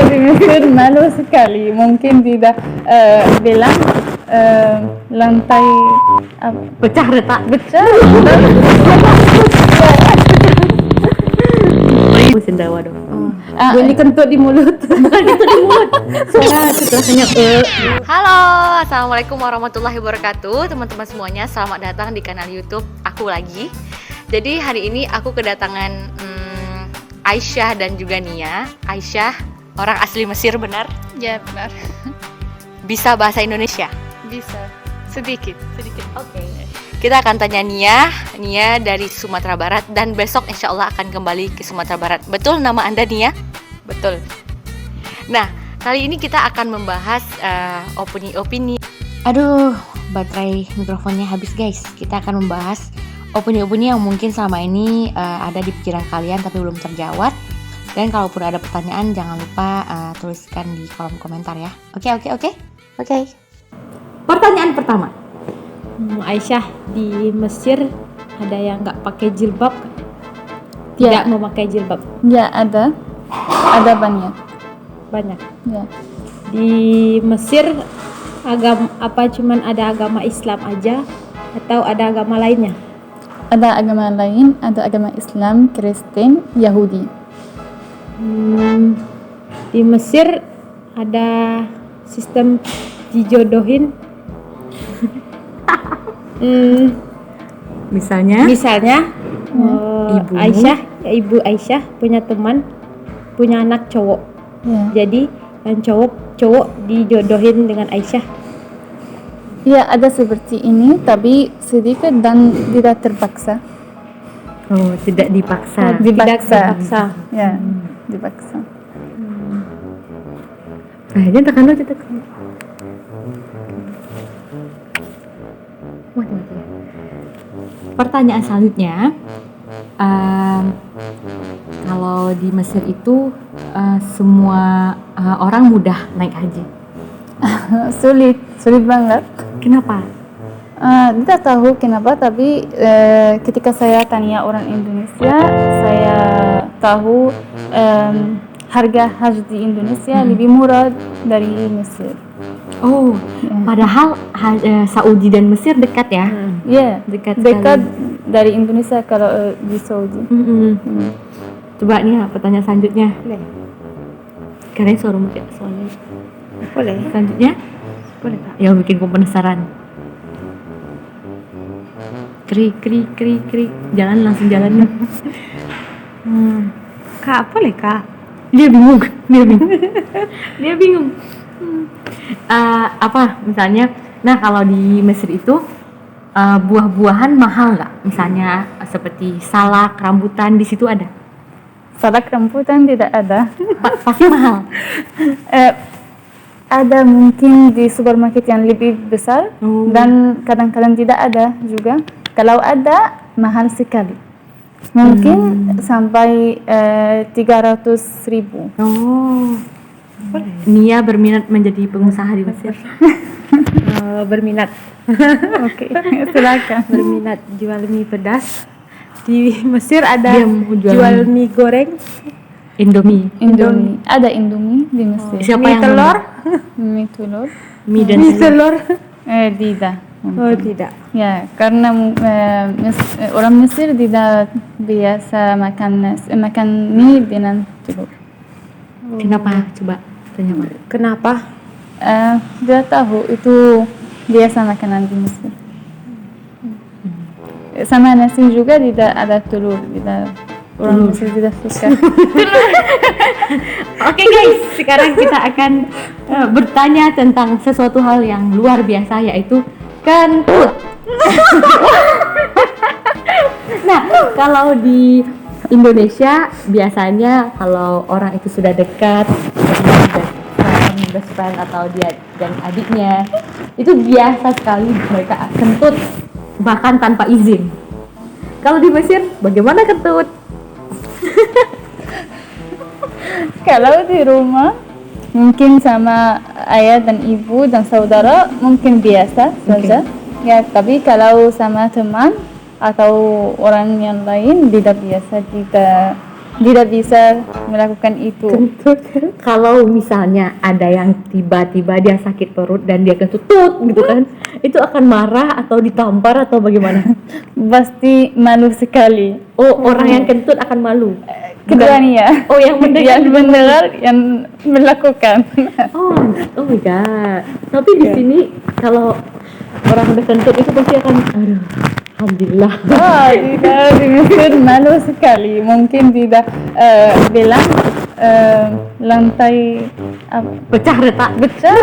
di Mesir malu sekali. Mungkin tidak bilang lantai Pecah retak. pecah. Sendawa dong. Bunyi kentut di mulut. Bukan itu di mulut. Suara setelahnya Halo, assalamualaikum warahmatullahi wabarakatuh, teman-teman semuanya. Selamat datang di kanal YouTube aku lagi. Jadi hari ini aku kedatangan Aisyah dan juga Nia. Aisyah orang asli Mesir, benar? Ya benar. Bisa bahasa Indonesia? Bisa sedikit. Oke. Kita akan tanya Nia dari Sumatera Barat, dan besok insya Allah akan kembali ke Sumatera Barat. Betul nama Anda Nia? Betul. Nah, kali ini kita akan membahas opini-opini. Aduh, baterai mikrofonnya habis guys. Kita akan membahas opini-opini yang mungkin selama ini ada di pikiran kalian tapi belum terjawab. Dan kalaupun ada pertanyaan jangan lupa tuliskan di kolom komentar ya. Oke. Pertanyaan pertama. Aisyah, di Mesir ada yang nggak pakai jilbab? Tidak memakai jilbab? Ya ada Banyak. ya. Di Mesir agama apa? Cuman ada agama Islam aja atau ada agama lainnya? Ada agama lain, ada agama Islam, Kristen, Yahudi. Di Mesir ada sistem dijodohin. Misalnya Ibu Aisyah punya teman, punya anak cowok. Ya. Jadi yang cowok dijodohin dengan Aisyah. Ya ada seperti ini, tapi sedikit dan tidak terpaksa. Oh, tidak dipaksa. Dipaksa. Ya, dipaksa. Kayaknya tekan aja. Pertanyaan selanjutnya, kalau di Mesir itu semua orang mudah naik haji. Sulit banget. Kenapa? Tidak tahu kenapa, tapi ketika saya tanya orang Indonesia, saya tahu harga haji di Indonesia lebih murah dari Mesir. Oh, padahal Saudi dan Mesir dekat ya? Ya, Dekat dari Indonesia kalau di Saudi. Coba nih pertanyaan selanjutnya. Karena suara mungkin soalnya. Boleh. Selanjutnya, Boleh Kak. yang bikin gue penasaran. Krik. Jalan langsung jalan. Kak, boleh Kak? Dia bingung. Apa misalnya? Nah, kalau di Mesir itu buah-buahan mahal nggak? Misalnya seperti salak, rambutan, di situ ada? Salak rambutan tidak ada. Pasti mahal. Ada mungkin di supermarket yang lebih besar, dan kadang-kadang tidak ada juga. Kalau ada, mahal sekali. Mungkin sampai 300.000. Oh, Nia berminat menjadi pengusaha di Mesir. Berminat. Oke, silakan. Berminat jual mie pedas. Di Mesir ada Dia mau jual mie goreng, Indomie. Ada Indomie di Mesir. Siapa mie yang telur, Mie telur. Mie dan mie telur. Tidak. Oh tidak. Ya, karena orang Mesir tidak biasa makan mie dengan telur. Kenapa? Coba tanya Mak. Kenapa? Dia tahu itu biasa makanan di Mesir. Sama nasi juga tidak ada telur. Orang Mesir tidak suka. Oke guys, sekarang kita akan bertanya tentang sesuatu hal yang luar biasa, yaitu kentut. Nah, kalau di Indonesia biasanya kalau orang itu sudah dekat, best friend atau dia dan adiknya, itu biasa sekali mereka kentut bahkan tanpa izin. Kalau di Mesir bagaimana kentut? Kalau di rumah mungkin sama ayah dan ibu dan saudara mungkin biasa saja. Ya, tapi kalau sama teman atau orang yang lain tidak biasa, tidak tidak bisa melakukan itu. Kentut. Kalau misalnya ada yang tiba-tiba dia sakit perut dan dia kentut gitu kan, itu akan marah atau ditampar atau bagaimana? Pasti malu sekali. Oh, orang yang kentut akan malu. Keduanya. Oh, yang mendengar. Yang mendengar, yang melakukan. Oh my god. Tapi di sini kalau orang udah kentut itu pasti akan, aduh, alhamdulillah. Oh, tidak, di Mesir malu sekali. Mungkin tidak bilang lantai Pecah retak. pecah.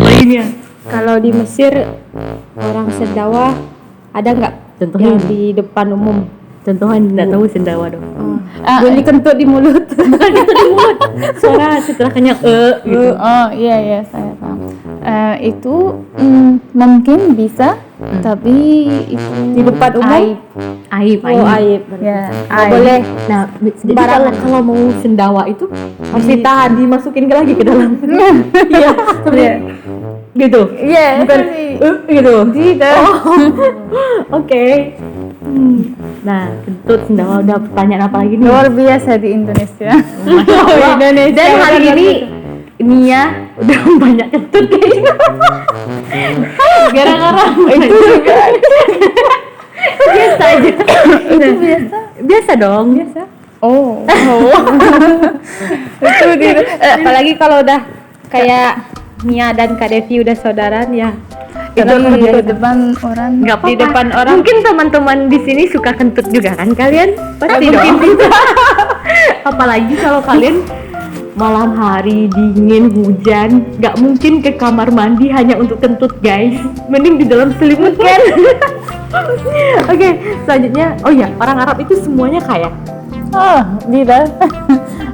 Lainnya. Kalau di Mesir orang sendawa ada nggak? Contohnya Yang di depan umum. Contohnya nggak tahu sendawa dong. Bunyi kentut di mulut. Bukan itu di mulut. Suara setelah kenyang gitu. Oh iya saya paham. Itu mungkin bisa, tapi itu Di depan umum? aib. Aib. Oh, aib. Ya, Nggak aib. boleh. Nah, jadi Sembarangan. kalau mau sendawa itu harus ditahan, dimasukin lagi ke dalam. Iya, seperti gitu. Iya, Bukan gitu. tidak. Oke. Nah, kentut sendawa udah pertanyaan apa lagi nih? Luar biasa di Indonesia. Masya Allah. Indonesia Dan hari luar ini Nia udah banyak kentut kayaknya. Gara-gara itu juga. Biasa aja. Itu biasa. Biasa dong. Biasa. Oh. Itu tidak. Apalagi kalau udah kayak Nia dan Kak Devi udah saudaraan ya. Itu di depan orang. Nggak apa-apa. Di depan orang. Mungkin teman-teman di sini suka kentut juga kan kalian? Pasti dong. Apalagi kalau kalian malam hari dingin hujan, nggak mungkin ke kamar mandi hanya untuk kentut guys. Mending di dalam selimut kan. Oke, selanjutnya, oh ya, orang Arab itu semuanya kaya. Oh, tidak.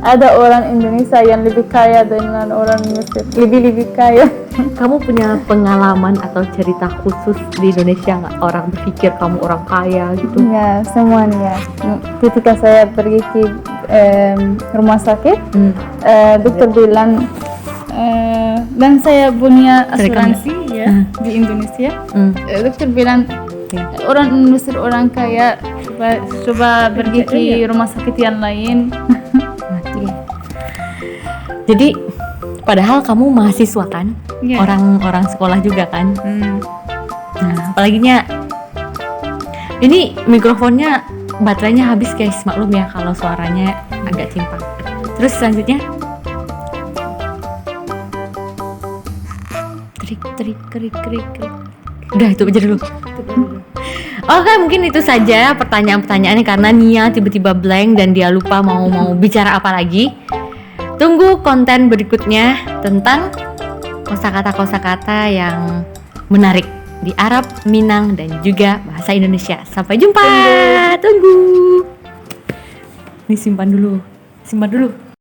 Ada orang Indonesia yang lebih kaya dengan orang Mesir. Lebih kaya. Kamu punya pengalaman atau cerita khusus di Indonesia nggak? Orang berpikir kamu orang kaya gitu? Ya, semuanya. Ketika saya pergi ke rumah sakit, dokter bilang dan saya punya asuransi ya di Indonesia. Dokter bilang orang Mesir orang kaya, coba pergi ke rumah sakit yang lain. Jadi padahal kamu mahasiswa kan, Iya. orang sekolah juga kan. Nah, apalaginya ini mikrofonnya baterainya habis guys, maklum ya kalau suaranya agak timpang. Terus selanjutnya, krik. Udah itu aja dulu. Oke, mungkin itu saja pertanyaan-pertanyaannya karena Nia tiba-tiba blank dan dia lupa mau bicara apa lagi. Tunggu konten berikutnya tentang kosakata-kosakata yang menarik di Arab, Minang, dan juga bahasa Indonesia. Sampai jumpa. Tunggu. Nih simpan dulu.